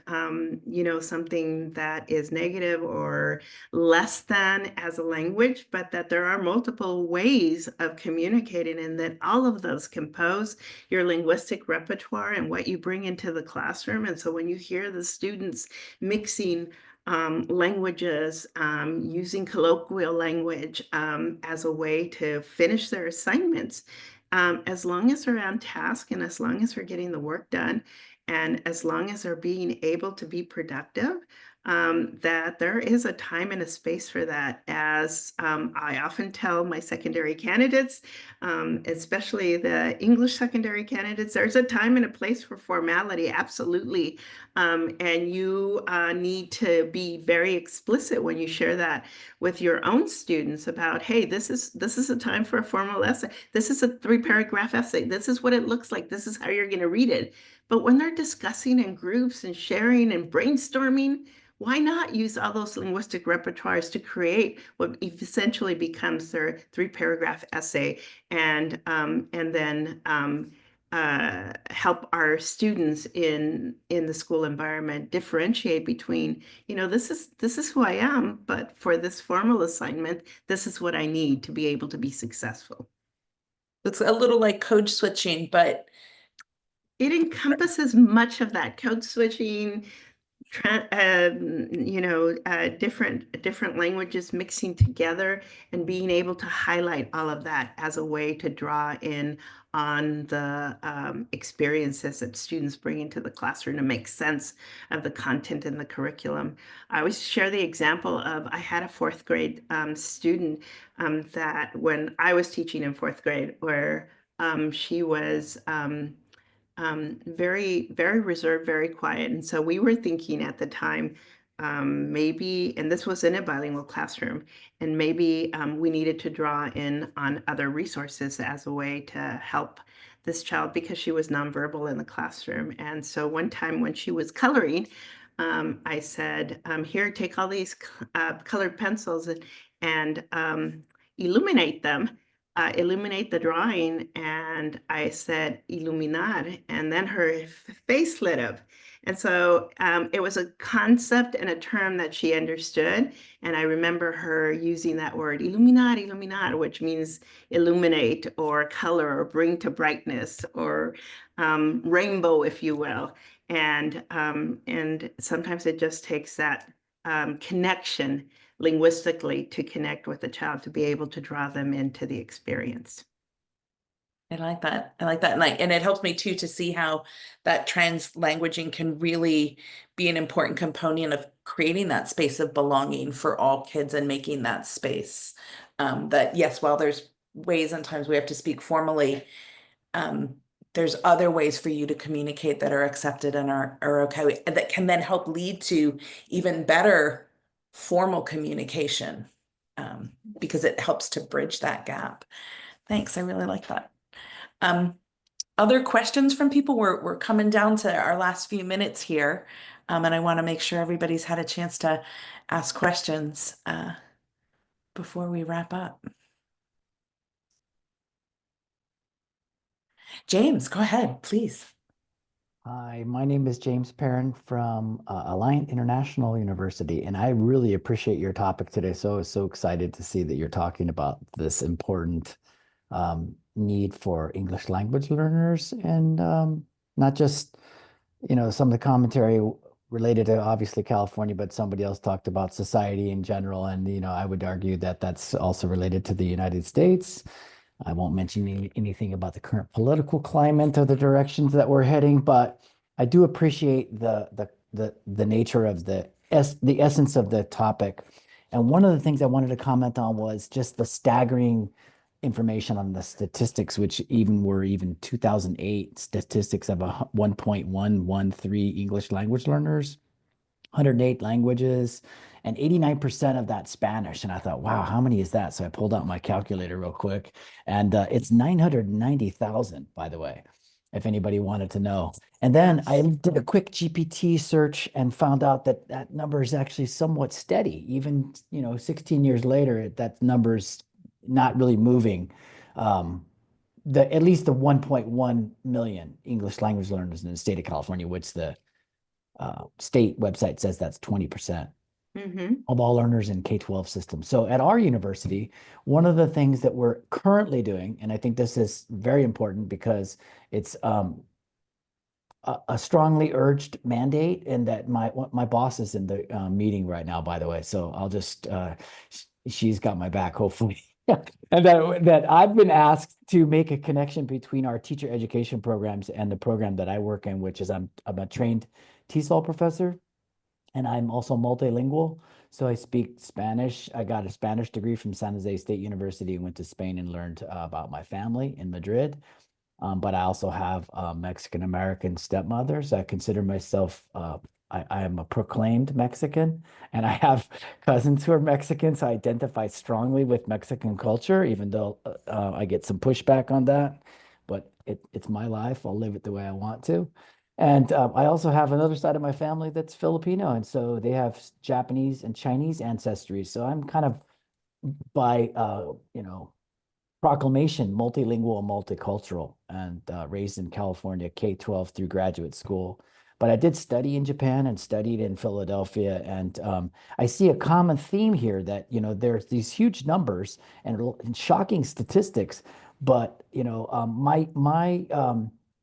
something that is negative or less than as a language, but that there are multiple ways of communicating, and that all of those compose your linguistic repertoire and what you bring into the classroom. And so when you hear the students mixing languages, using colloquial language as a way to finish their assignments, as long as they're on task and as long as they're getting the work done, and as long as they're being able to be productive, that there is a time and a space for that. As I often tell my secondary candidates, especially the English secondary candidates, there's a time and a place for formality, absolutely. And you need to be very explicit when you share that with your own students about, hey, this is a time for a formal essay. This is a 3-paragraph essay. This is what it looks like. This is how you're going to read it. But when they're discussing in groups and sharing and brainstorming, why not use all those linguistic repertoires to create what essentially becomes their 3-paragraph essay, and then help our students in the school environment differentiate between, this is who I am, but for this formal assignment, this is what I need to be able to be successful. It's a little like code switching, but it encompasses much of that code switching, different languages mixing together, and being able to highlight all of that as a way to draw in on the experiences that students bring into the classroom to make sense of the content in the curriculum. I always share the example of, I had a 4th grade student that when I was teaching in 4th grade, where she was very, very reserved, very quiet. And so we were thinking at the time, maybe, and this was in a bilingual classroom, and maybe we needed to draw in on other resources as a way to help this child, because she was nonverbal in the classroom. And so one time when she was coloring, I said, here, take all these colored pencils and illuminate them. Illuminate the drawing. And I said, iluminar, and then her face lit up. And so it was a concept and a term that she understood. And I remember her using that word, iluminar, which means illuminate or color or bring to brightness or rainbow, if you will. And sometimes it just takes that connection linguistically to connect with the child, to be able to draw them into the experience. I like that. I like that. And it helps me too to see how that translanguaging can really be an important component of creating that space of belonging for all kids and making that space. That yes, while there's ways and times we have to speak formally, there's other ways for you to communicate that are accepted and are okay, that can then help lead to even better formal communication, because it helps to bridge that gap. Thanks. I really like that. Other questions from people? We're coming down to our last few minutes here. And I want to make sure everybody's had a chance to ask questions before we wrap up. James, go ahead, please. Hi, my name is James Perrin from Alliant International University, and I really appreciate your topic today. So I was so excited to see that you're talking about this important need for English language learners, and not just, some of the commentary related to obviously California, but somebody else talked about society in general. And, I would argue that that's also related to the United States. I won't mention anything about the current political climate or the directions that we're heading, but I do appreciate the nature of the essence of the topic. And one of the things I wanted to comment on was just the staggering information on the statistics, which were 2008 statistics of 1.113 English language learners, 108 languages, and 89% of that Spanish. And I thought, wow, how many is that? So I pulled out my calculator real quick, and it's 990,000, by the way, if anybody wanted to know. And then I did a quick GPT search and found out that that number is actually somewhat steady. Even, 16 years later, that number's not really moving. At least the 1.1 million English language learners in the state of California, which the state website says that's 20% of all learners in K-12 systems. So at our university, one of the things that we're currently doing, and I think this is very important because it's a strongly urged mandate, and that my boss is in the meeting right now, by the way. So I'll just she's got my back, hopefully. And that I've been asked to make a connection between our teacher education programs and the program that I work in, which is I'm a trained TESOL professor, and I'm also multilingual. So I speak Spanish. I got a Spanish degree from San Jose State University and went to Spain and learned about my family in Madrid. But I also have a Mexican-American stepmother, so I consider myself, I am a proclaimed Mexican, and I have cousins who are Mexican, so I identify strongly with Mexican culture, even though I get some pushback on that. But it's my life. I'll live it the way I want to. And I also have another side of my family that's Filipino, and so they have Japanese and Chinese ancestry. So I'm kind of by proclamation, multilingual and multicultural, and raised in California, K-12 through graduate school. But I did study in Japan and studied in Philadelphia. And I see a common theme here that, there's these huge numbers and shocking statistics. But,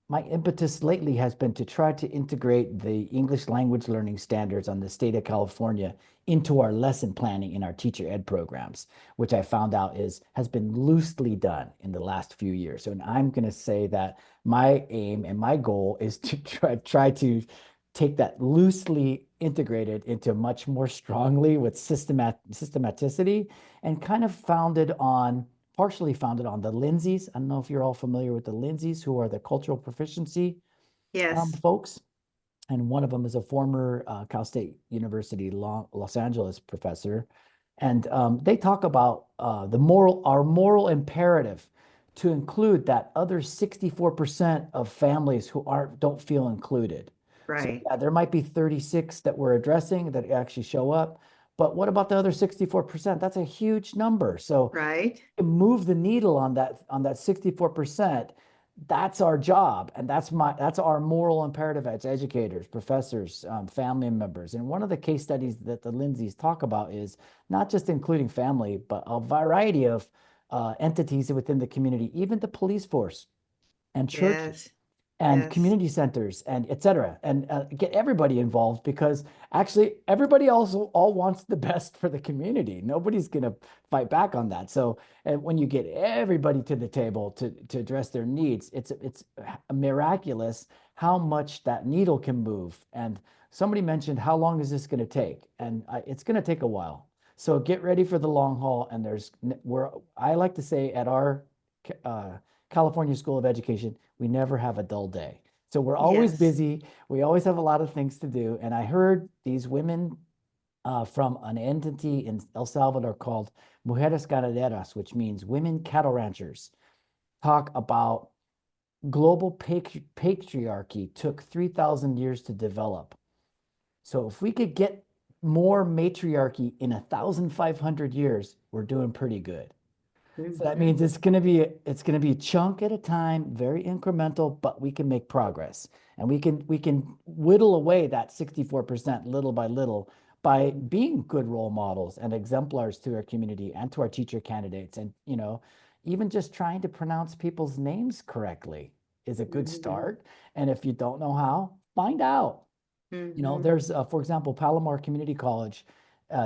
my impetus lately has been to try to integrate the English language learning standards on the state of California into our lesson planning in our teacher ed programs, which I found out has been loosely done in the last few years. So, and I'm going to say that my aim and my goal is to try to take that loosely integrated into much more strongly with systematicity, and kind of partially founded on the Lindsays. I don't know if you're all familiar with the Lindsays, who are the cultural proficiency folks. And one of them is a former Cal State University Los Angeles professor. And they talk about our moral imperative to include that other 64% of families who don't feel included. Right. So yeah, there might be 36 that we're addressing that actually show up, but what about the other 64%? That's a huge number. So to move the needle on that 64%, that's our job, and that's our moral imperative as educators, professors, family members. And one of the case studies that the Lindsays talk about is not just including family, but a variety of entities within the community, even the police force and churches and community centers and et cetera, and get everybody involved, because actually everybody also all wants the best for the community. Nobody's going to fight back on that. So when you get everybody to the table to address their needs, it's miraculous how much that needle can move. And somebody mentioned, how long is this going to take? And it's going to take a while. So get ready for the long haul. And I like to say at our California School of Education, we never have a dull day. So we're always busy. We always have a lot of things to do. And I heard these women from an entity in El Salvador called Mujeres Ganaderas, which means women cattle ranchers, talk about global patriarchy took 3,000 years to develop. So if we could get more matriarchy in 1,500 years, we're doing pretty good. So that means it's going to be a chunk at a time, very incremental, but we can make progress, and we can whittle away that 64% little by little by being good role models and exemplars to our community and to our teacher candidates. And even just trying to pronounce people's names correctly is a good start. And if you don't know how, find out. You know, Mhm. there's, for example, Palomar Community College,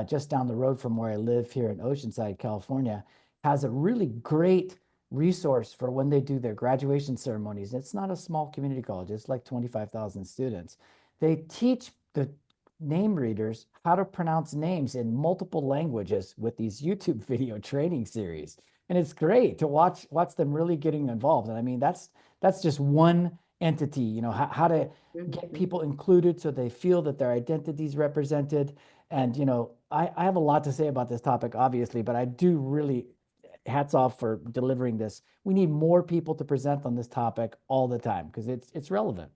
just down the road from where I live here in Oceanside, California, has a really great resource for when they do their graduation ceremonies. It's not a small community college, it's like 25,000 students. They teach the name readers how to pronounce names in multiple languages with these YouTube video training series. And it's great to watch them really getting involved. And I mean, that's just one entity, you know, how to get Mhm. people included so they feel that their identity is represented. And, you know, I have a lot to say about this topic, obviously, but I do really hats off for delivering this. We need more people to present on this topic all the time because it's relevant.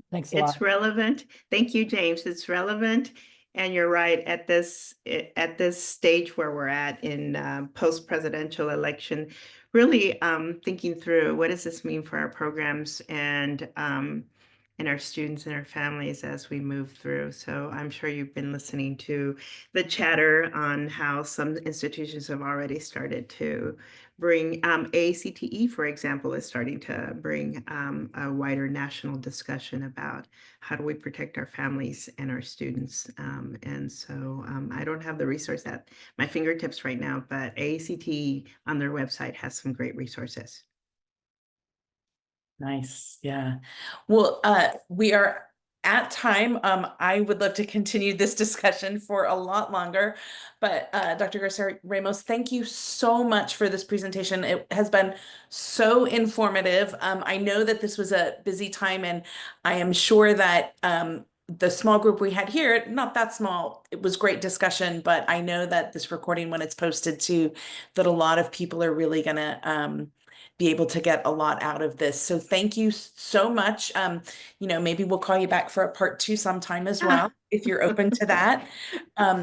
Thanks a lot. It's relevant. Thank you, James. It's relevant. And you're right, at this stage where we're at in post-presidential election, really thinking through what does this mean for our programs and our students and our families as we move through. So I'm sure you've been listening to the chatter on how some institutions have already started to bring AACTE, for example, is starting to bring a wider national discussion about how do we protect our families and our students. And so I don't have the resource at my fingertips right now, but AACTE on their website has some great resources. Nice. Yeah. Well, we are at time. I would love to continue this discussion for a lot longer, but Dr. Garcia Ramos, thank you so much for this presentation. It has been so informative. I know that this was a busy time, and I am sure that the small group we had here, not that small, it was great discussion, but I know that this recording, when it's posted too, that a lot of people are really gonna be able to get a lot out of this. So thank you so much. You know, maybe we'll call you back for a part 2 sometime as well, if you're open to that.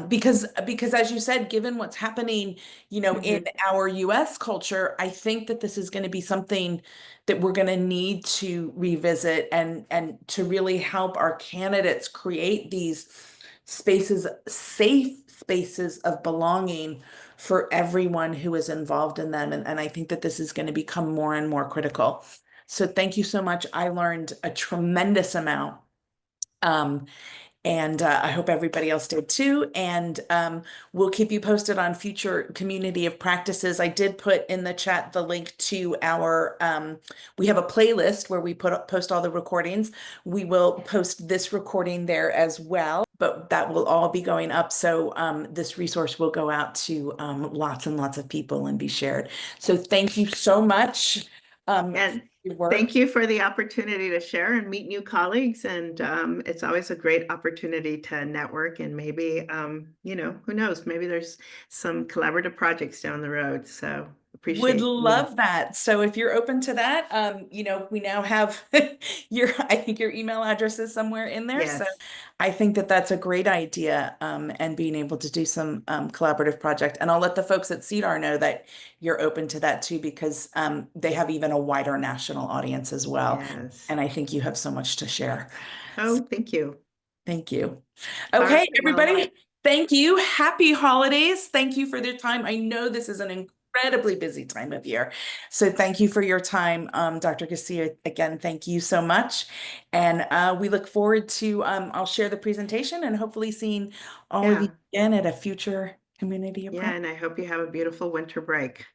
Because as you said, given what's happening, you know, in our US culture, I think that this is going to be something that we're going to need to revisit and to really help our candidates create these spaces, safe spaces of belonging for everyone who is involved in them. And I think that this is going to become more and more critical. So thank you so much. I learned a tremendous amount. And I hope everybody else did too. And we'll keep you posted on future community of practices. I did put in the chat the link to our, we have a playlist where we post all the recordings. We will post this recording there as well, but that will all be going up. So this resource will go out to lots and lots of people and be shared. So thank you so much. And for your work. thank you for the opportunity to share and meet new colleagues. And it's always a great opportunity to network and maybe, you know, who knows, maybe there's some collaborative projects down the road. So appreciate Would meeting. love that. So if you're open to that, you know, we now have I think your email address is somewhere in there. So Yes. I think that that's a great idea, and being able to do some collaborative project. And I'll let the folks at CEDAR know that you're open to that too, because they have even a wider national audience as well. Yes. And I think you have so much to share. Oh, thank you. Thank you. All Okay, right, well, everybody, thank you. Happy holidays. Thank you for their time. I know this is an incredibly busy time of year. So thank you for your time, Dr. Garcia. Again, thank you so much. And we look forward to, I'll share the presentation and hopefully seeing all of you yeah. again at a future community of Yeah, practice. and I hope you have a beautiful winter break.